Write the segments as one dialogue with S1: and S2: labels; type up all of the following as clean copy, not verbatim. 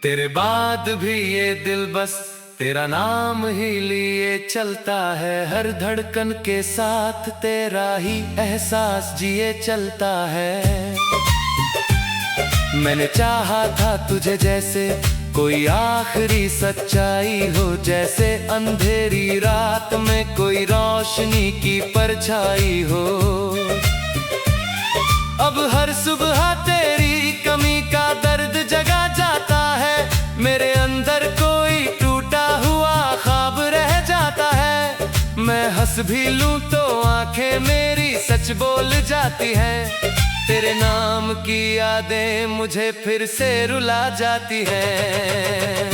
S1: तेरे बाद भी ये दिल बस तेरा नाम ही लिए चलता है। हर धड़कन के साथ तेरा ही एहसास जिए चलता है। मैंने चाहा था तुझे जैसे कोई आखिरी सच्चाई हो, जैसे अंधेरी रात में कोई रोशनी की परछाई हो। अब हर सुबह तेरी कमी का दर्द जगा जाता है। मेरे अंदर कोई टूटा हुआ ख्वाब रह जाता है। मैं हंस भी लूं तो आंखें मेरी सच बोल जाती है। तेरे नाम की यादें मुझे फिर से रुला जाती हैं।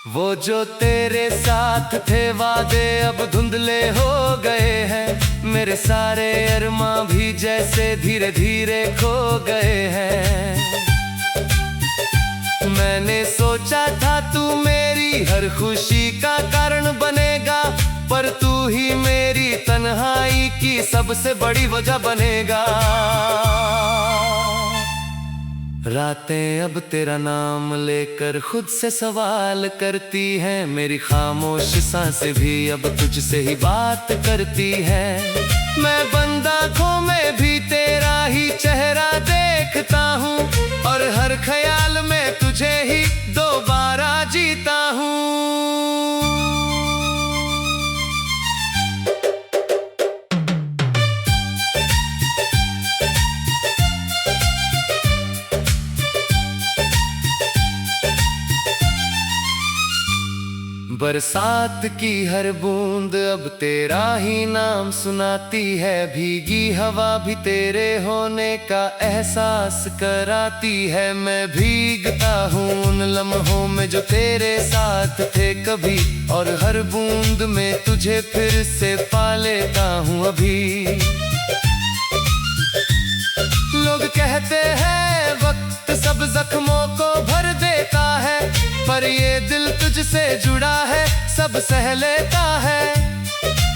S1: वो जो तेरे साथ थे वादे अब धुंधले हो गए हैं। मेरे सारे अरमां भी जैसे धीरे धीरे खो गए हैं। मैंने सोचा था तू मेरी हर खुशी का कारण बनेगा, पर तू ही मेरी तन्हाई की सबसे बड़ी वजह बनेगा। रातें अब तेरा नाम लेकर खुद से सवाल करती हैं। मेरी खामोश सांसें भी अब तुझसे ही बात करती हैं। मैं बंद आँखों में भी तेरा ही चेहरा देखता हूँ, और हर ख्याल में तुझे ही दोबारा जीता हूँ। बरसात की हर बूंद अब तेरा ही नाम सुनाती है। भीगी हवा भी तेरे होने का एहसास कराती है। मैं भीगता हूँ उन लम्हों में जो तेरे साथ थे कभी, और हर बूंद में तुझे फिर से पा लेता हूँ अभी। लोग कहते हैं वक्त सब जख्मों को भर देता है, पर ये दिल तुझसे जुड़ा है सब सह लेता है।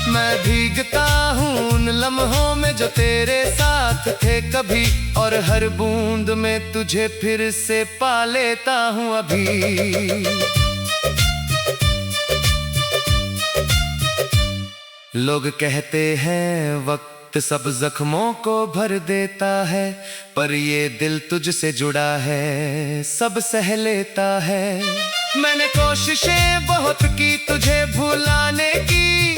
S1: मैं भीगता हूँ उन लम्हों में जो तेरे साथ थे कभी, और हर बूंद में तुझे फिर से पा लेता हूँ अभी। लोग कहते हैं वक्त सब जख्मों को भर देता है, पर ये दिल तुझसे जुड़ा है सब सह लेता है। मैंने कोशिशें बहुत की तुझे भुलाने की,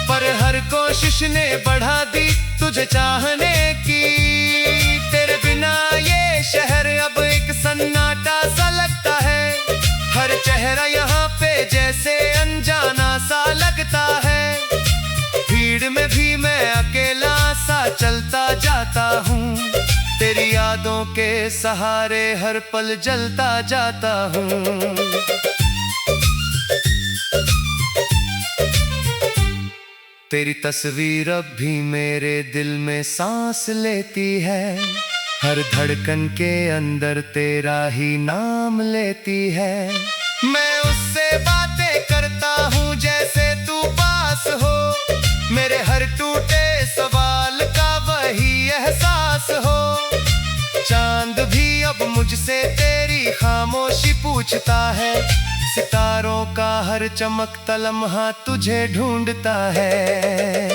S1: पर हर कोशिश ने बढ़ा दी तुझे चाहने की। तेरे बिना ये शहर अब एक सन्नाटा सा लगता है। हर चेहरा यहाँ पे जैसे अनजाना सा लगता है। भीड़ में भी मैं अकेला सा चलता जाता हूँ। तेरी यादों के सहारे हर पल जलता जाता हूँ। तेरी तस्वीर अब भी मेरे दिल में सांस लेती है। हर धड़कन के अंदर तेरा ही नाम लेती है। मैं उससे बातें करता हूँ जैसे तू पास हो। मेरे हर टूटे सवाल का वही एहसास हो। चांद भी अब मुझसे तेरी खामोशी पूछता है। सितारों का हर चमकता लम्हा तुझे ढूंढता है।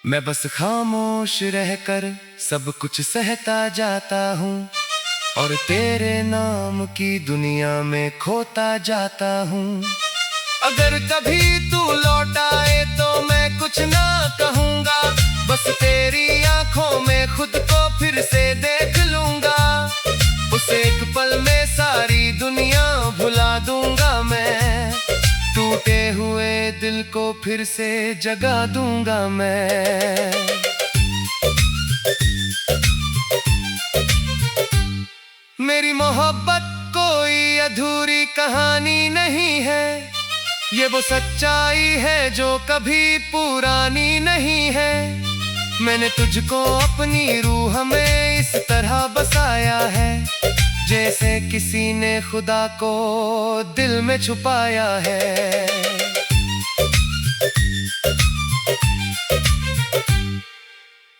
S1: मैं बस खामोश रहकर सब कुछ सहता जाता हूँ, और तेरे नाम की दुनिया में खोता जाता हूँ। अगर कभी तू लौट आए तो मैं कुछ ना कहूँगा, बस तेरी आंखों में खुद को फिर से देख लूँगा। उस एक पल में सारी दुनिया भुला दूँगा मैं। टूटे हुए दिल को फिर से जगा दूँगा मैं। मेरी मोहब्बत कोई अधूरी कहानी नहीं है। ये वो सच्चाई है जो कभी पुरानी नहीं है। मैंने तुझको अपनी रूह में इस तरह बसाया है। जैसे किसी ने खुदा को दिल में छुपाया है।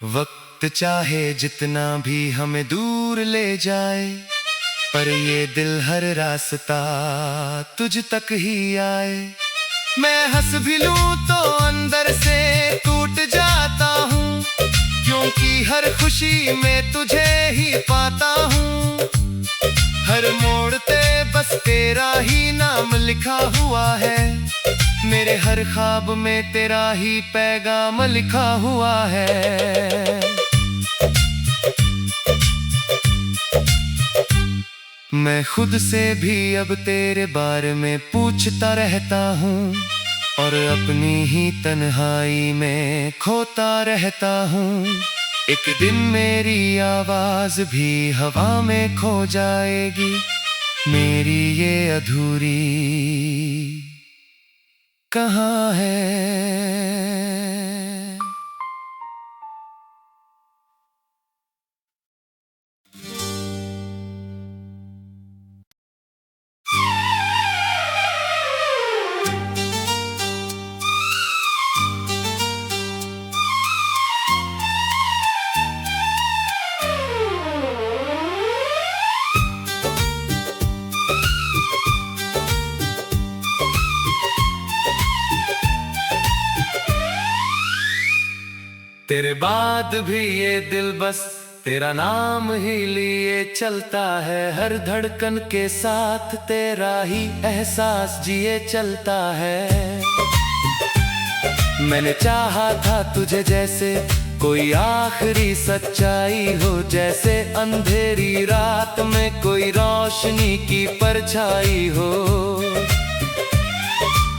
S1: वक्त चाहे जितना भी हमें दूर ले जाए, पर ये दिल हर रास्ता तुझ तक ही आए। मैं हंस भी लूं तो अंदर से टूट जाता हूँ, क्योंकि हर खुशी में तुझे ही पाता हूँ। हर मोड़ पे बस तेरा ही नाम लिखा हुआ है, मेरे हर ख्वाब में तेरा ही पैगाम लिखा हुआ है। मैं खुद से भी अब तेरे बारे में पूछता रहता हूँ, और अपनी ही तन्हाई में खोता रहता हूँ। एक दिन मेरी आवाज भी हवा में खो जाएगी, मेरी ये अधूरी कहाँ है। तेरे बाद भी ये दिल बस तेरा नाम ही लिए चलता है। हर धड़कन के साथ तेरा ही एहसास जिए चलता है। मैंने चाहा था तुझे जैसे कोई आखिरी सच्चाई हो, जैसे अंधेरी रात में कोई रोशनी की परछाई हो।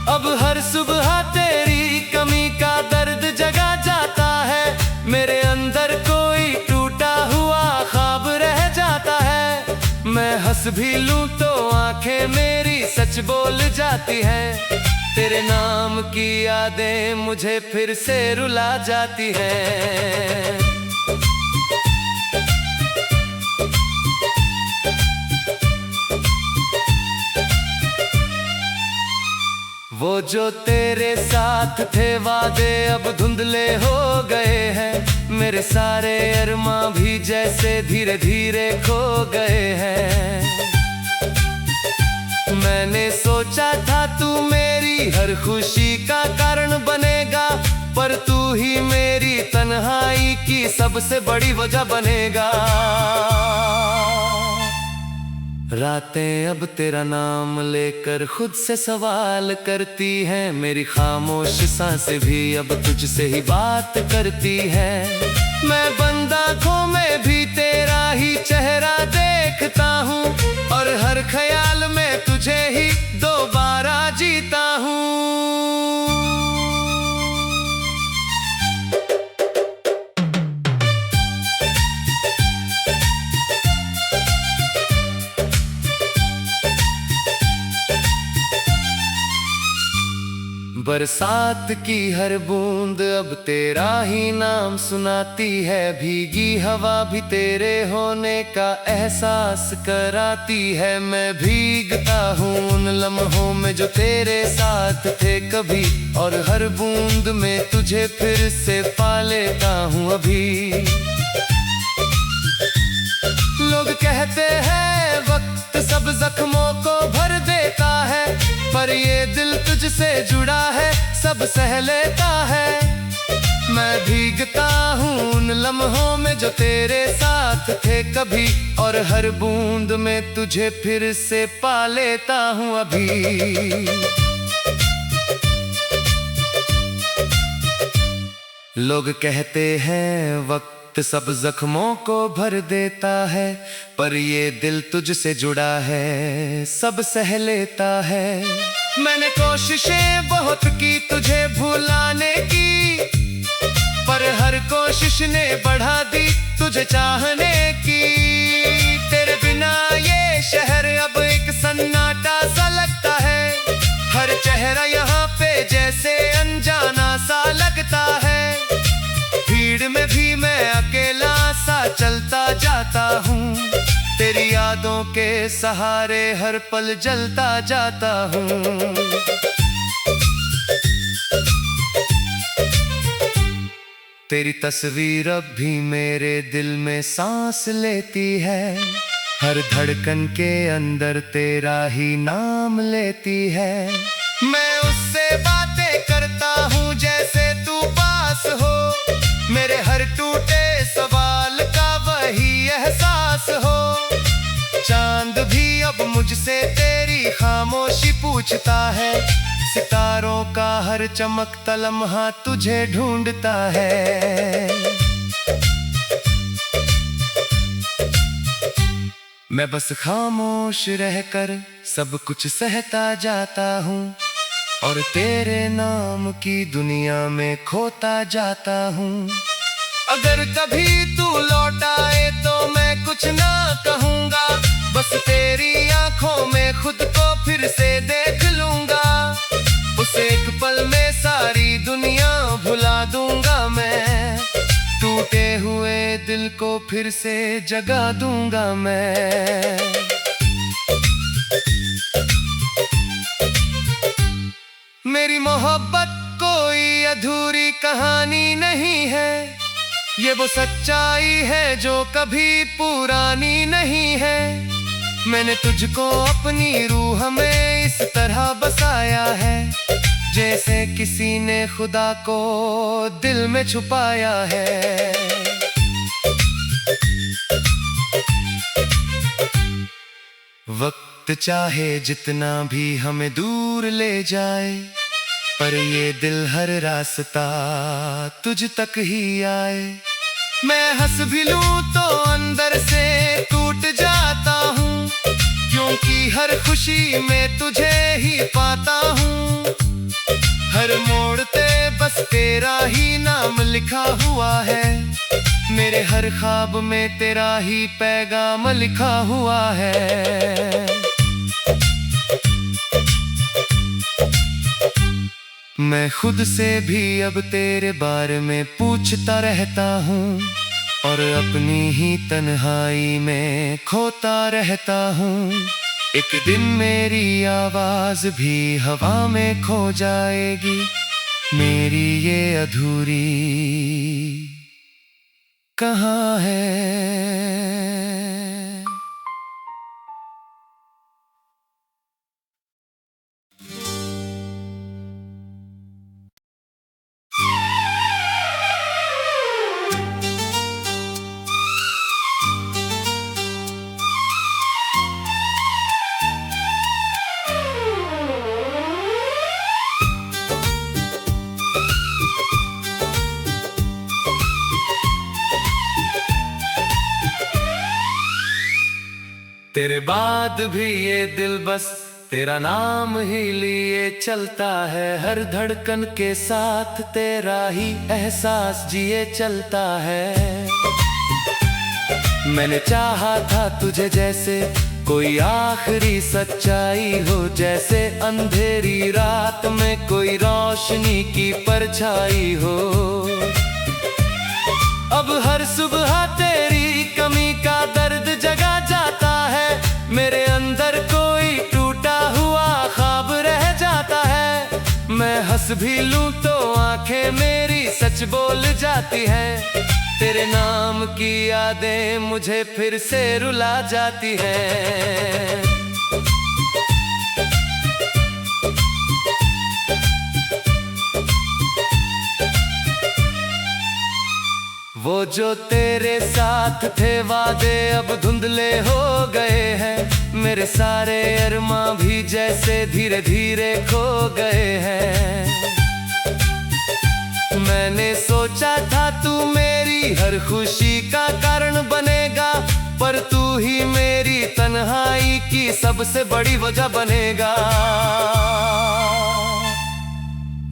S1: अब हर सुबह तेरी कमी का दर्द जगा जाता है, मेरे अंदर कोई टूटा हुआ ख्वाब रह जाता है। मैं हंस भी लूं तो आंखें मेरी सच बोल जाती है, तेरे नाम की यादें मुझे फिर से रुला जाती हैं। वो जो तेरे साथ थे वादे अब धुंधले हो गए हैं, मेरे सारे अरमां भी जैसे धीरे धीरे खो गए हैं। मैंने सोचा था तू मेरी हर खुशी का कारण बनेगा, पर तू ही मेरी तन्हाई की सबसे बड़ी वजह बनेगा। रातें अब तेरा नाम लेकर खुद से सवाल करती हैं, मेरी खामोश सांसें भी अब तुझसे ही बात करती हैं। मैं बंद आँखों में भी तेरा ही चेहरा देखता हूँ, और हर ख्याल में तुझे ही दोबारा जीता हूँ। बरसात की हर बूंद अब तेरा ही नाम सुनाती है, भीगी हवा भी तेरे होने का एहसास कराती है। मैं भीगता हूँ उन लम्हों में जो तेरे साथ थे कभी, और हर बूंद में तुझे फिर से पा लेता हूँ अभी। लोग कहते हैं वक्त सब जख्मों को भर देता है, पर ये दिल तुझसे जुड़ा है, सब सह लेता है। मैं भीगता हूँ उन लम्हों में जो तेरे साथ थे कभी, और हर बूंद में तुझे फिर से पा लेता हूँ अभी। लोग कहते हैं वक्त सब जख्मों को भर देता है, पर ये दिल तुझसे जुड़ा है, सब सह लेता है। मैंने कोशिशें बहुत की तुझे भुलाने की, पर हर कोशिश ने बढ़ा दी तुझे चाहने की। तेरे बिना ये शहर अब एक सन्नाटा सा लगता है, हर चेहरा यहाँ पे जैसे अनजाना सा लगता है। भीड़ में भी मैं अकेला सा चलता जाता हूँ, तेरी यादों के सहारे हर पल जलता जाता हूँ। तेरी तस्वीर अब भी मेरे दिल में सांस लेती है, हर धड़कन के अंदर तेरा ही नाम लेती है। मैं उससे बातें करता हूँ जैसे तू पास हो, मेरे हर टूटे सवाल का वही एहसास हो। चांद भी अब मुझसे तेरी खामोशी पूछता है, सितारों का हर चमकता लम्हा तुझे ढूंढता है। मैं बस खामोश रहकर सब कुछ सहता जाता हूँ, और तेरे नाम की दुनिया में खोता जाता हूँ। अगर कभी तू लौट आए तो मैं कुछ ना कहूँगा, बस तेरी आंखों में खुद को फिर से देख लूँगा। उस एक पल में सारी दुनिया भुला दूँगा मैं, टूटे हुए दिल को फिर से जगा दूँगा मैं। मेरी मोहब्बत कोई अधूरी कहानी नहीं है, ये वो सच्चाई है जो कभी पुरानी नहीं है। मैंने तुझको अपनी रूह में इस तरह बसाया है, जैसे किसी ने खुदा को दिल में छुपाया है। वक्त चाहे जितना भी हमें दूर ले जाए, पर ये दिल हर रास्ता तुझ तक ही आए। मैं हंस भी लूं तो अंदर से टूट जाता हूँ, क्योंकि हर खुशी में तुझे ही पाता हूँ। हर मोड़ पे बस तेरा ही नाम लिखा हुआ है, मेरे हर ख्वाब में तेरा ही पैगाम लिखा हुआ है। मैं खुद से भी अब तेरे बारे में पूछता रहता हूँ, और अपनी ही तन्हाई में खोता रहता हूँ। एक दिन मेरी आवाज भी हवा में खो जाएगी, मेरी ये अधूरी कहाँ है। तेरे बाद भी ये दिल बस तेरा नाम ही लिए चलता है, हर धड़कन के साथ तेरा ही एहसास जिए चलता है। मैंने चाहा था तुझे जैसे कोई आखिरी सच्चाई हो, जैसे अंधेरी रात में कोई रोशनी की परछाई हो। अब हर सुबह तेरी कमी का दर्द जगा जाता है, मेरे अंदर कोई टूटा हुआ ख्वाब रह जाता है। मैं हंस भी लूं तो आंखें मेरी सच बोल जाती हैं, तेरे नाम की यादें मुझे फिर से रुला जाती हैं। वो जो तेरे साथ थे वादे अब धुंधले हो गए हैं, मेरे सारे अरमां भी जैसे धीरे धीरे खो गए हैं। मैंने सोचा था तू मेरी हर खुशी का कारण बनेगा, पर तू ही मेरी तन्हाई की सबसे बड़ी वजह बनेगा।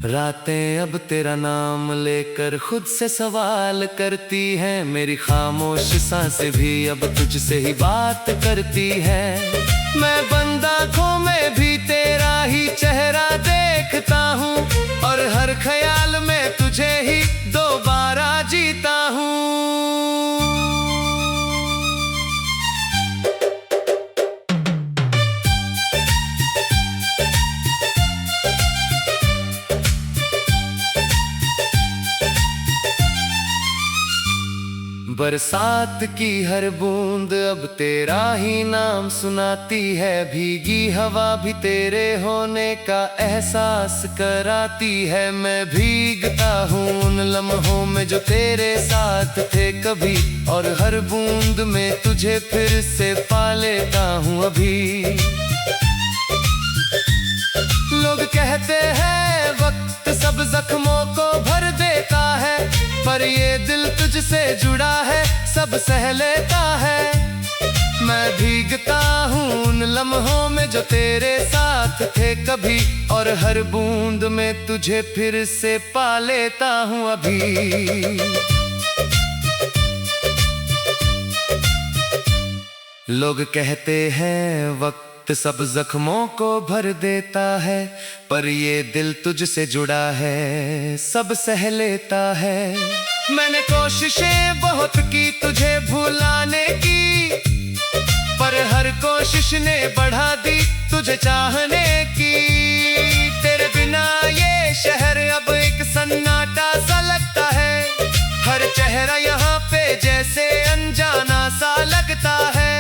S1: रातें अब तेरा नाम लेकर खुद से सवाल करती हैं, मेरी खामोश सांसें भी अब तुझसे ही बात करती हैं। मैं बंद आँखों में भी तेरा ही चेहरा देखता हूँ, और हर ख्याल में तुझे ही दोबारा जीता हूँ। बरसात की हर बूंद अब तेरा ही नाम सुनाती है, भीगी हवा भी तेरे होने का एहसास कराती है। मैं भीगता हूँ उन लम्हों में जो तेरे साथ थे कभी, और हर बूंद में तुझे फिर से पा लेता हूँ अभी। लोग कहते हैं वक्त सब जख्मों को भर देता है, पर ये दिल तुझसे जुड़ा है, सब सह लेता है। मैं भीगता हूँ उन लम्हों में जो तेरे साथ थे कभी, और हर बूंद में तुझे फिर से पा लेता हूँ अभी। लोग कहते हैं वक्त सब जख्मों को भर देता है, पर ये दिल तुझसे जुड़ा है, सब सह लेता है। मैंने कोशिशें बहुत की तुझे भुलाने की, पर हर कोशिश ने बढ़ा दी तुझे चाहने की। तेरे बिना ये शहर अब एक सन्नाटा सा लगता है, हर चेहरा यहाँ पे जैसे अनजाना सा लगता है।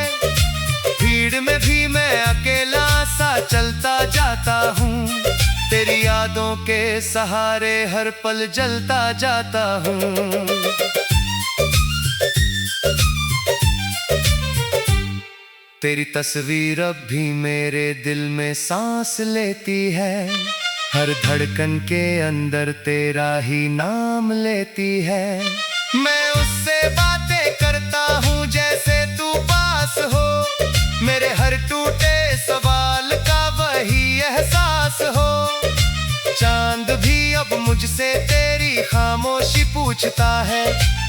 S1: भीड़ में भी मैं अकेला सा चलता जाता हूँ, तेरी यादों के सहारे हर पल जलता जाता हूँ। तेरी तस्वीर अब भी मेरे दिल में सांस लेती है, हर धड़कन के अंदर तेरा ही नाम लेती है। मैं उससे बातें करता हूँ जैसे तू पास हो, मेरे हर टूटे सवाल का वही एहसास हो। चांद भी अब मुझसे तेरी खामोशी पूछता है,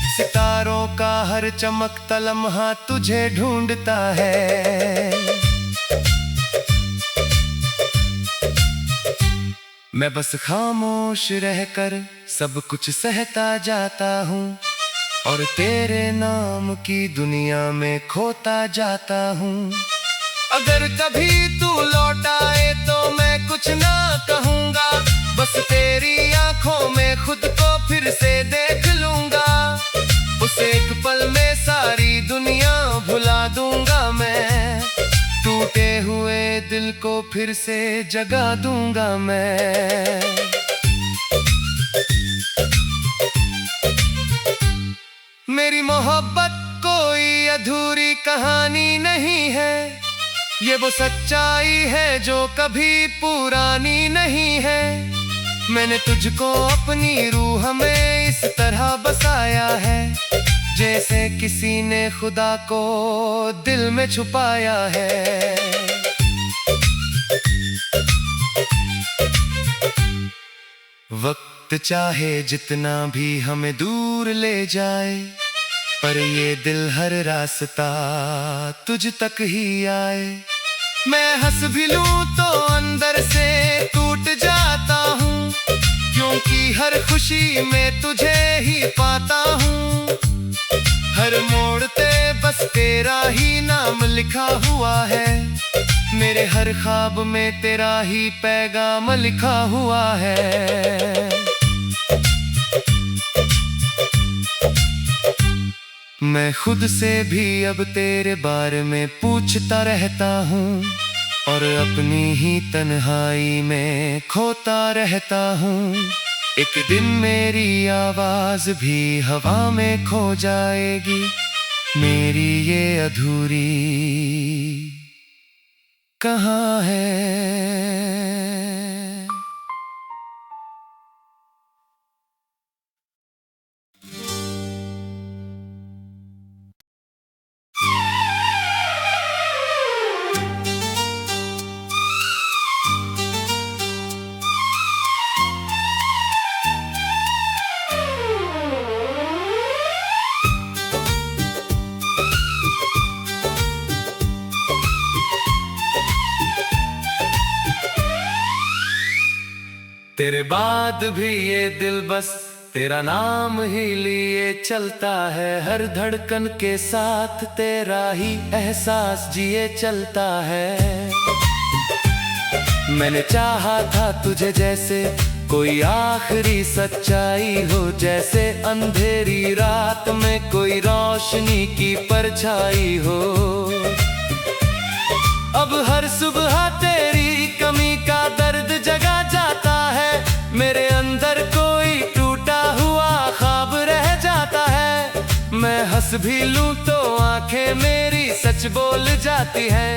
S1: सितारों का हर चमकता लम्हा तुझे ढूंढता है। मैं बस खामोश रहकर सब कुछ सहता जाता हूँ, और तेरे नाम की दुनिया में खोता जाता हूँ। अगर कभी तू लौट आए तो मैं कुछ ना कहूँगा, बस तेरी आंखों में खुद को फिर से देख लूँगा। उस एक पल में सारी दुनिया भुला दूँगा मैं, टूटे हुए दिल को फिर से जगा दूँगा मैं। मेरी मोहब्बत कोई अधूरी कहानी नहीं है, ये वो सच्चाई है जो कभी पुरानी नहीं है। मैंने तुझको अपनी रूह में इस तरह बसाया है, जैसे किसी ने खुदा को दिल में छुपाया है। वक्त चाहे जितना भी हमें दूर ले जाए, पर ये दिल हर रास्ता तुझ तक ही आए। मैं हंस भी लूं तो अंदर से टूट जाता हूँ, क्योंकि हर खुशी में तुझे ही पाता हूँ। हर मोड़ पे बस तेरा ही नाम लिखा हुआ है, मेरे हर ख्वाब में तेरा ही पैगाम लिखा हुआ है। मैं खुद से भी अब तेरे बारे में पूछता रहता हूँ, और अपनी ही तन्हाई में खोता रहता हूँ। एक दिन मेरी आवाज भी हवा में खो जाएगी, मेरी ये अधूरी कहाँ है। तेरे बाद भी ये दिल बस तेरा नाम ही लिए चलता है, हर धड़कन के साथ तेरा ही एहसास जिए चलता है। मैंने चाहा था तुझे जैसे कोई आखिरी सच्चाई हो, जैसे अंधेरी रात में कोई रोशनी की परछाई हो। अब हर सुबह तेरी कमी का दर्द जगा जाता है, मेरे अंदर कोई टूटा हुआ ख्वाब रह जाता है। मैं हंस भी लूं तो आंखें मेरी सच बोल जाती है,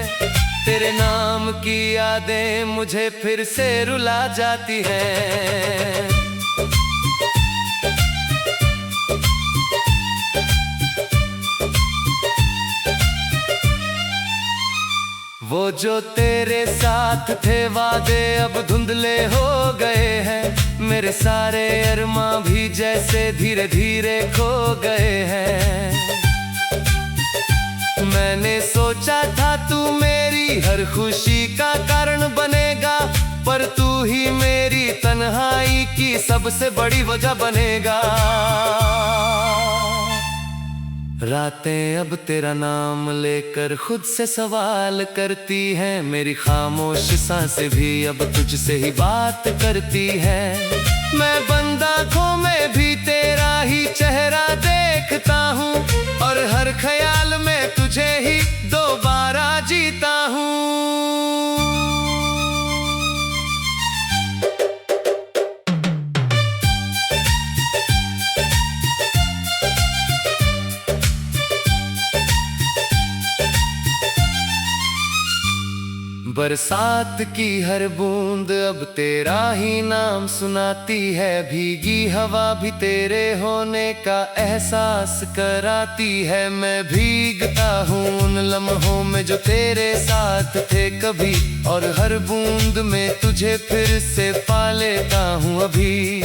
S1: तेरे नाम की यादें मुझे फिर से रुला जाती हैं। वो जो तेरे साथ थे वादे अब धुंधले हो गए हैं, मेरे सारे अरमां भी जैसे धीरे धीरे खो गए हैं। मैंने सोचा था तू मेरी हर खुशी का कारण बनेगा, पर तू ही मेरी तन्हाई की सबसे बड़ी वजह बनेगा। रातें अब तेरा नाम लेकर खुद से सवाल करती हैं, मेरी खामोश सांसें भी अब तुझसे ही बात करती हैं। मैं बंद आँखों में भी तेरा ही चेहरा देखता हूँ, और हर ख्याल में तुझे ही दोबारा जीता हूँ। बरसात की हर बूंद अब तेरा ही नाम सुनाती है, भीगी हवा भी तेरे होने का एहसास कराती है। मैं भीगता हूँ उन लम्हों में जो तेरे साथ थे कभी, और हर बूंद में तुझे फिर से पा लेता हूँ अभी।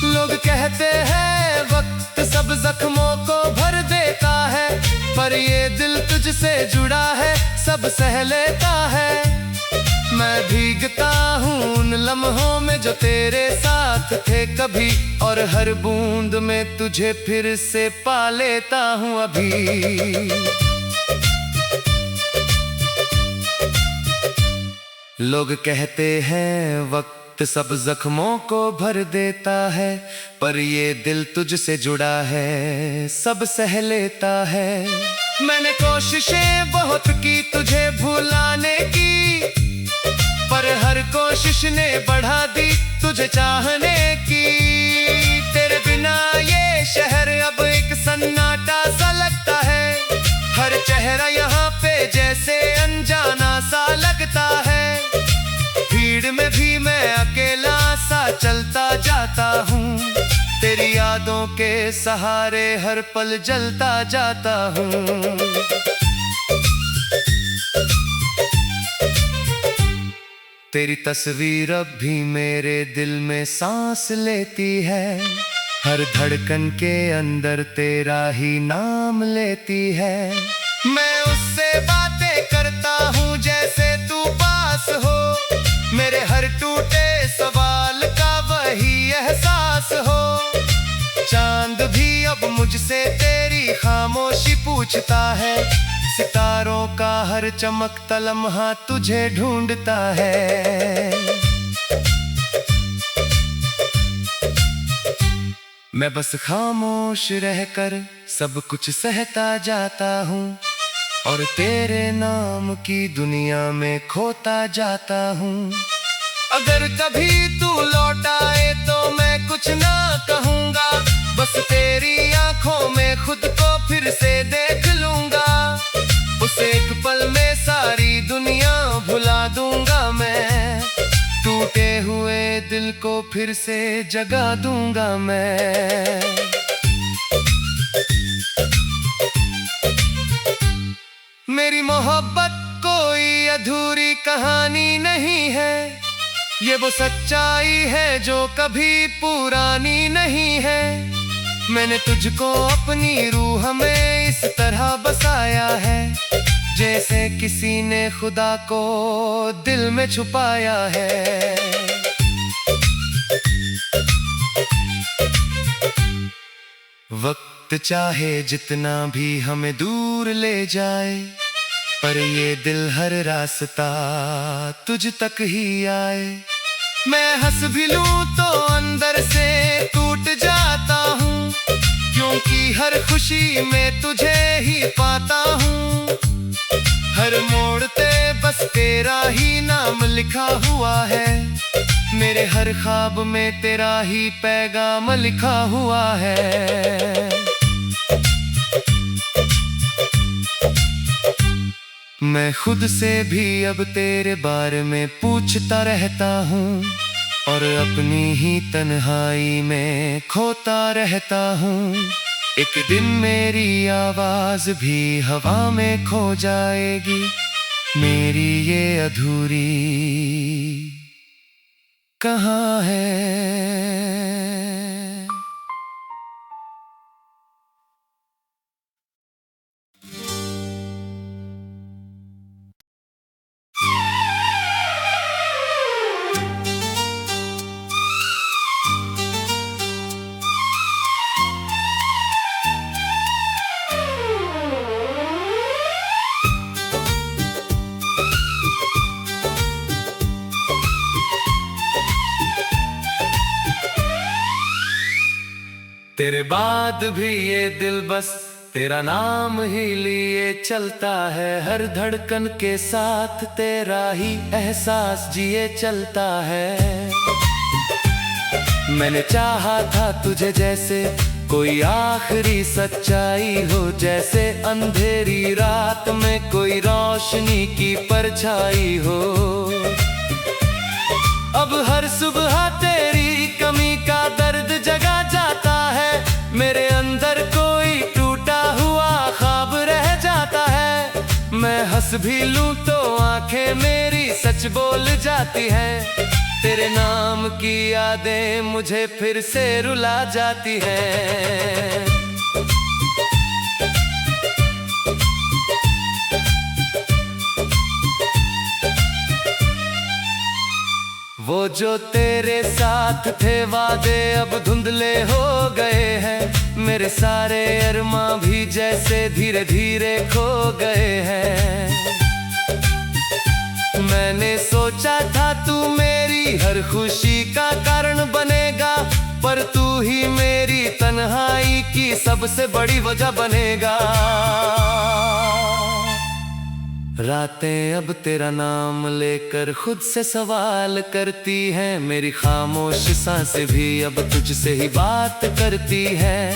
S1: लोग कहते हैं वक्त सब जख्मों को भर देता है, पर ये दिल तुझसे जुड़ा है, सब सह लेता है। मैं भीगता हूँ उन लम्हों में जो तेरे साथ थे कभी, और हर बूंद में तुझे फिर से पा लेता हूँ अभी। लोग कहते हैं वक्त सब जख्मों को भर देता है, पर ये दिल तुझसे जुड़ा है, सब सह लेता है। मैंने कोशिशें बहुत की तुझे भुलाने की, पर हर कोशिश ने बढ़ा दी तुझे चाहने की। तेरे बिना ये शहर अब एक सन्नाटा सा लगता है, हर चेहरा यहाँ पे जैसे अनजाना सा लगता है। भीड़ में भी मैं अकेला सा चलता जाता हूँ, तेरी यादों के सहारे हर पल जलता जाता हूँ। तेरी तस्वीर अब भी मेरे दिल में सांस लेती है, हर धड़कन के अंदर तेरा ही नाम लेती है। मैं उससे बातें करता हूँ जैसे तू पास हो, मेरे हर टूटे सवाल का वही एहसास हो। चांद भी अब मुझसे तेरी खामोशी पूछता है, सितारों का हर चमकता लम्हा तुझे ढूंढता है। मैं बस खामोश रहकर सब कुछ सहता जाता हूँ, और तेरे नाम की दुनिया में खोता जाता हूँ। अगर कभी तू लौट आए तो मैं कुछ ना कहूँगा, बस तेरी आंखों में खुद को फिर से देख लूँगा। उस एक पल में सारी दुनिया भुला दूँगा मैं, टूटे हुए दिल को फिर से जगा दूँगा मैं। मेरी मोहब्बत कोई अधूरी कहानी नहीं है, ये वो सच्चाई है जो कभी पुरानी नहीं है। मैंने तुझको अपनी रूह में इस तरह बसाया है, जैसे किसी ने खुदा को दिल में छुपाया है। वक्त चाहे जितना भी हमें दूर ले जाए, पर ये दिल हर रास्ता तुझ तक ही आए। मैं हंस भी लूं तो अंदर से टूट जाता हूँ, क्योंकि हर खुशी में तुझे ही पाता हूँ। हर मोड़ पे बस तेरा ही नाम लिखा हुआ है, मेरे हर ख्वाब में तेरा ही पैगाम लिखा हुआ है। मैं खुद से भी अब तेरे बारे में पूछता रहता हूँ, और अपनी ही तन्हाई में खोता रहता हूँ। एक दिन मेरी आवाज भी हवा में खो जाएगी, मेरी ये अधूरी कहाँ है। तेरे बाद भी ये दिल बस तेरा नाम ही लिए चलता है, हर धड़कन के साथ तेरा ही एहसास जिए चलता है। मैंने चाहा था तुझे जैसे कोई आखिरी सच्चाई हो, जैसे अंधेरी रात में कोई रोशनी की परछाई हो। अब हर सुबह तेरी कमी का दर्द जगा जाता है, मेरे अंदर कोई टूटा हुआ ख्वाब रह जाता है। मैं हंस भी लूं तो आंखें मेरी सच बोल जाती हैं, तेरे नाम की यादें मुझे फिर से रुला जाती हैं। वो जो तेरे साथ थे वादे अब धुंधले हो गए हैं, मेरे सारे अरमां भी जैसे धीरे धीरे खो गए हैं। मैंने सोचा था तू मेरी हर खुशी का कारण बनेगा, पर तू ही मेरी तन्हाई की सबसे बड़ी वजह बनेगा। रातें अब तेरा नाम लेकर खुद से सवाल करती हैं, मेरी खामोश सांसें भी अब तुझसे ही बात करती हैं।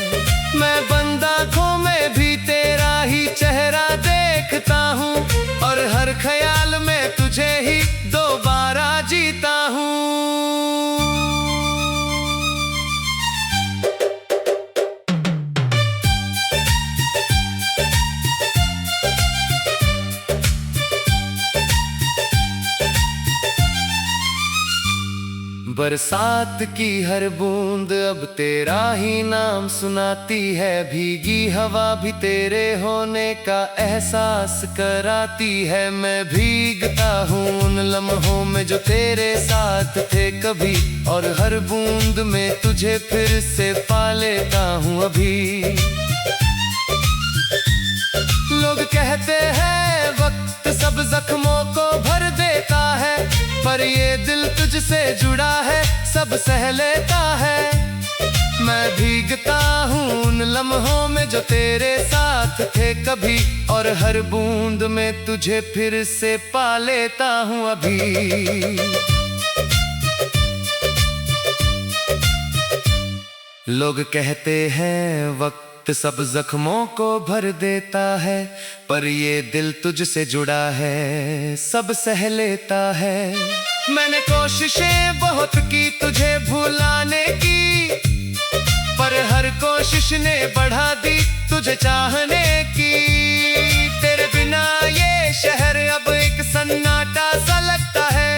S1: मैं बंद आँखों में भी तेरा ही चेहरा देखता हूँ, और हर ख्याल में तुझे ही दोबारा जीता हूँ। बरसात की हर बूंद अब तेरा ही नाम सुनाती है, भीगी हवा भी तेरे होने का एहसास कराती है। मैं भीगता हूँ उन लम्हों में जो तेरे साथ थे कभी, और हर बूंद में तुझे फिर से पा लेता हूँ अभी। लोग कहते हैं वक्त सब जख्मों को भर देता है, पर ये दिल तुझसे जुड़ा है सब सह लेता है। मैं भीगता हूँ उन लम्हों में जो तेरे साथ थे कभी, और हर बूंद में तुझे फिर से पा लेता हूँ अभी। लोग कहते हैं वक्त सब जख्मों को भर देता है, पर ये दिल तुझसे जुड़ा है सब सह लेता है। मैंने कोशिशें बहुत की तुझे भुलाने की, पर हर कोशिश ने बढ़ा दी तुझे चाहने की। तेरे बिना ये शहर अब एक सन्नाटा सा लगता है,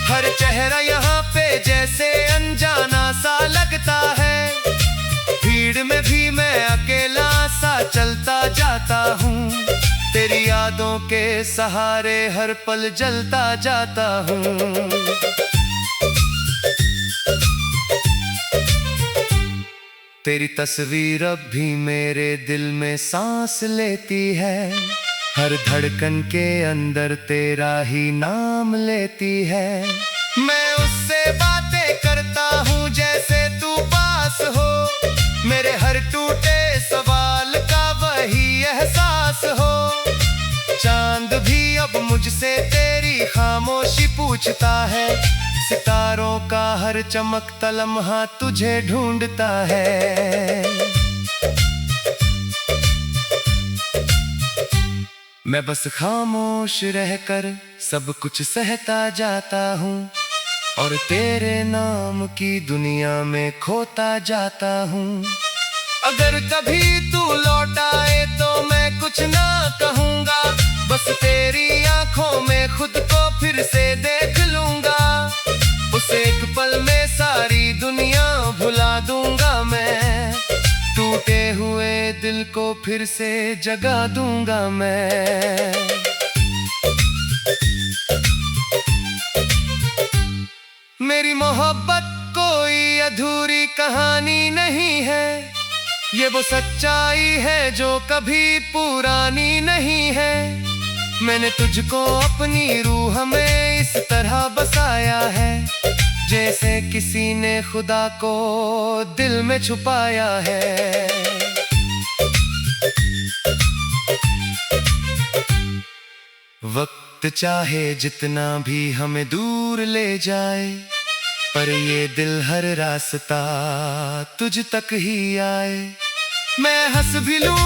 S1: हर चेहरा यहाँ पे जैसे अनजाना सा लगता है। भीड़ में भी मैं अकेला सा चलता जाता हूँ, तेरी यादों के सहारे हर पल जलता जाता हूँ। तेरी तस्वीर अब भी मेरे दिल में सांस लेती है, हर धड़कन के अंदर तेरा ही नाम लेती है। मैं उससे बातें करता हूँ जैसे तू पास हो, मेरे हर टूटे सवाल का वही एहसास हो। चांद भी अब मुझसे तेरी खामोशी पूछता है, सितारों का हर चमकता लम्हा तुझे ढूंढता है। मैं बस खामोश रहकर सब कुछ सहता जाता हूँ और तेरे नाम की दुनिया में खोता जाता हूँ। अगर कभी तू लौट आए तो मैं कुछ ना कहूँगा, बस तेरी आंखों में खुद को फिर से देख लूँगा। उस एक पल में सारी दुनिया भुला दूँगा मैं, टूटे हुए दिल को फिर से जगा दूँगा मैं। मेरी मोहब्बत कोई अधूरी कहानी नहीं है, ये वो सच्चाई है जो कभी पुरानी नहीं है। मैंने तुझको अपनी रूह में इस तरह बसाया है, जैसे किसी ने खुदा को दिल में छुपाया है। वक्त चाहे जितना भी हमें दूर ले जाए, पर ये दिल हर रास्ता तुझ तक ही आए। मैं हंस भी लूं